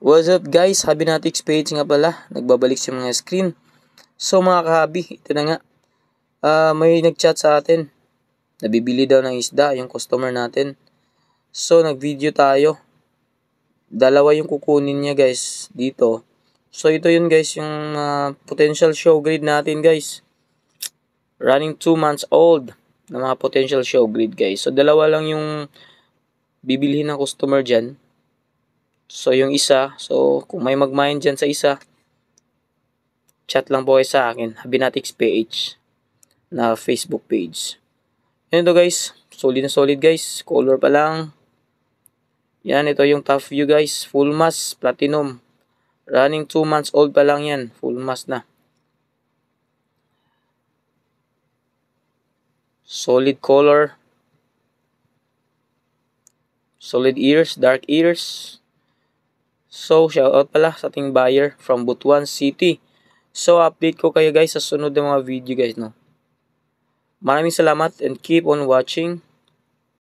What's up guys? Habinatics page nga pala. Nagbabalik sa mga screen. So mga kahabi, ito na nga. May nagchat sa atin. Nabibili daw ng isda yung customer natin. So nagvideo tayo. Dalawa yung kukunin niya guys dito. So ito yun guys yung potential show grade natin guys. Running 2 months old na mga potential show grade guys. So dalawa lang yung bibilhin ng customer dyan. So yung isa, so kung may mag-mind dyan sa isa, chat lang po kayo sa akin, Habinatics PH na Facebook page. Yan ito guys, solid na solid guys, color pa lang. Yan, ito yung top view guys, full mask, platinum. Running 2 months old pa lang yan, full mask na. Solid color. Solid ears, dark ears. So, shoutout pala sa ating buyer from Butuan City. So, update ko kayo guys sa sunod ng mga video guys, no. Maraming salamat and keep on watching.